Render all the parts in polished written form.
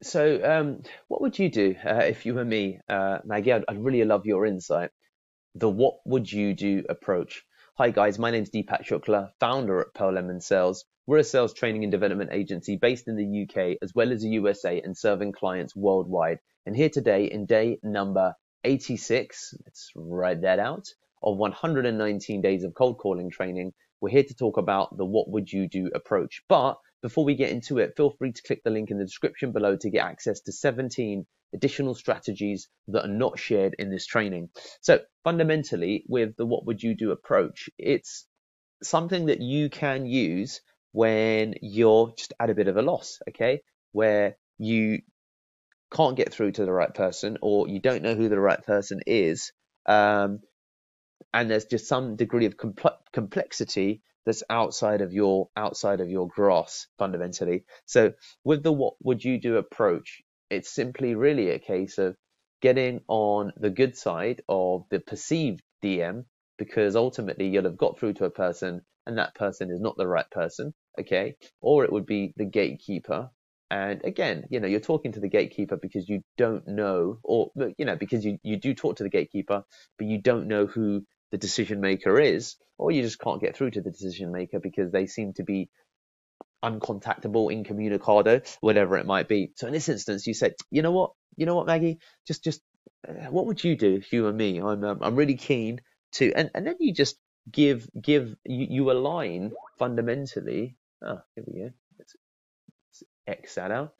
What would you do if you were me, Maggie? I'd really love your insight. The what would you do approach. Hi guys, my name's Deepak Shukla, founder at Pearl Sales. We're a sales training and development agency based in the UK as well as the USA and serving clients worldwide. And here today in day number 86, let's write that out, of 119 days of cold calling training. We're here to talk about the what would you do approach. But before we get into it, feel free to click the link in the description below to get access to 17 additional strategies that are not shared in this training. So fundamentally, with the what would you do approach, it's something that you can use when you're just at a bit of a loss, okay? Where you can't get through to the right person or you don't know who the right person is. And there's just some degree of complexity that's outside of your grasp fundamentally. So with the what would you do approach, it's simply really a case of getting on the good side of the perceived DM, because ultimately you'll have got through to a person and that person is not the right person, okay? Or it would be the gatekeeper. And again, you're talking to the gatekeeper because you don't know, or, because you do talk to the gatekeeper, but you don't know who the decision maker is, or you just can't get through to the decision maker because they seem to be uncontactable, incommunicado, whatever it might be. So in this instance, you said, you know what, Maggie, just what would you do if you were me? I'm really keen to, and then you just you align fundamentally. Oh, here we go. Let's X that out.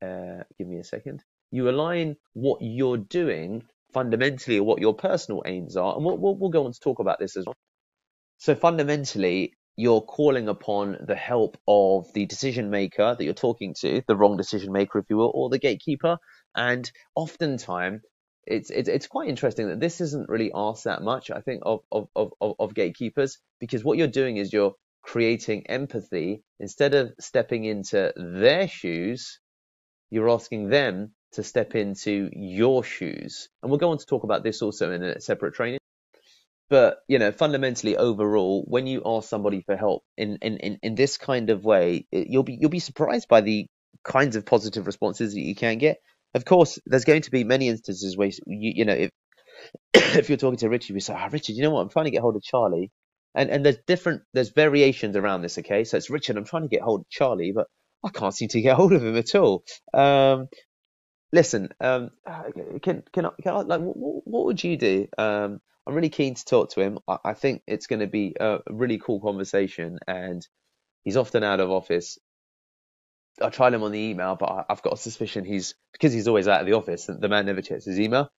Give me a second. You align what you're doing fundamentally, or what your personal aims are, and we'll go on to talk about this as well. So fundamentally, you're calling upon the help of the decision maker that you're talking to, the wrong decision maker, if you will, or the gatekeeper. And oftentimes, it's quite interesting that this isn't really asked that much, I think, of gatekeepers, because what you're doing is you're creating empathy. Instead of stepping into their shoes, you're asking them to step into your shoes. And we'll go on to talk about this also in a separate training. But, fundamentally overall, when you ask somebody for help in this kind of way, you'll be surprised by the kinds of positive responses that you can get. Of course, there's going to be many instances where, if if you're talking to Richard, you say, Richard, you know what? I'm trying to get hold of Charlie. And there's variations around this, okay? So it's, Richard, I'm trying to get hold of Charlie, but I can't seem to get hold of him at all. Listen, can I, like, what would you do? I'm really keen to talk to him. I think it's going to be a really cool conversation, and he's often out of office. I tried him on the email, but I've got a suspicion because he's always out of the office, the man never checks his email.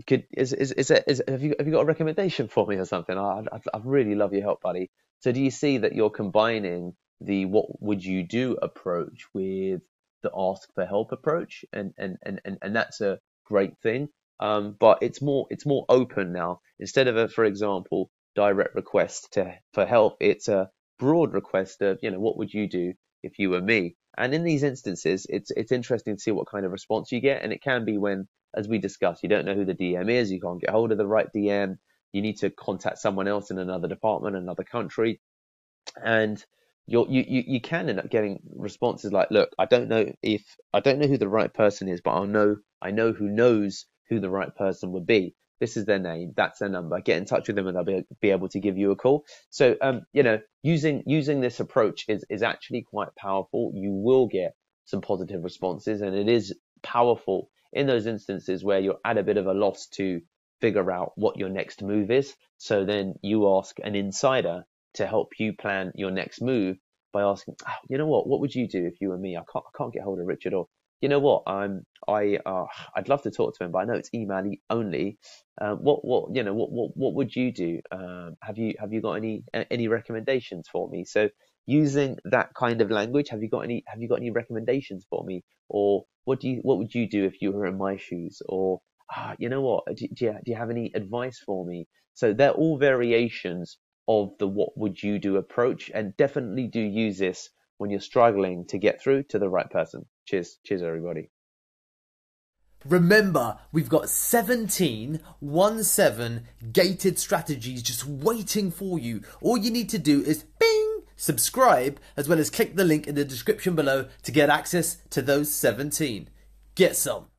Have you got a recommendation for me or something? I'd really love your help, buddy. So do you see that you're combining the what would you do approach with the ask for help approach, and that's a great thing. But it's more open now. Instead of a, for example, direct request for help, it's a broad request of, what would you do if you were me? And in these instances, it's interesting to see what kind of response you get. And it can be when, as we discussed, you don't know who the DM is, you can't get hold of the right DM, you need to contact someone else in another department, another country, and you can end up getting responses like, look, I don't know who the right person is, but I know who knows who the right person would be. This is their name, that's their number. Get in touch with them and they'll be able to give you a call. So, using this approach is actually quite powerful. You will get some positive responses, and it is powerful in those instances where you're at a bit of a loss to figure out what your next move is. So then you ask an insider to help you plan your next move by asking, what would you do if you were me? I can't get hold of Richard, or I'd love to talk to him, but I know it's email only. What would you do? Have you got any recommendations for me? So using that kind of language, have you got any recommendations for me? Or what would you do if you were in my shoes? Or do you have any advice for me? So they're all variations of the what would you do approach, and definitely do use this when you're struggling to get through to the right person. Cheers everybody. Remember, we've got 17 gated strategies just waiting for you. All you need to do is bing, Subscribe as well as click the link in the description below to get access to those 17. Get some.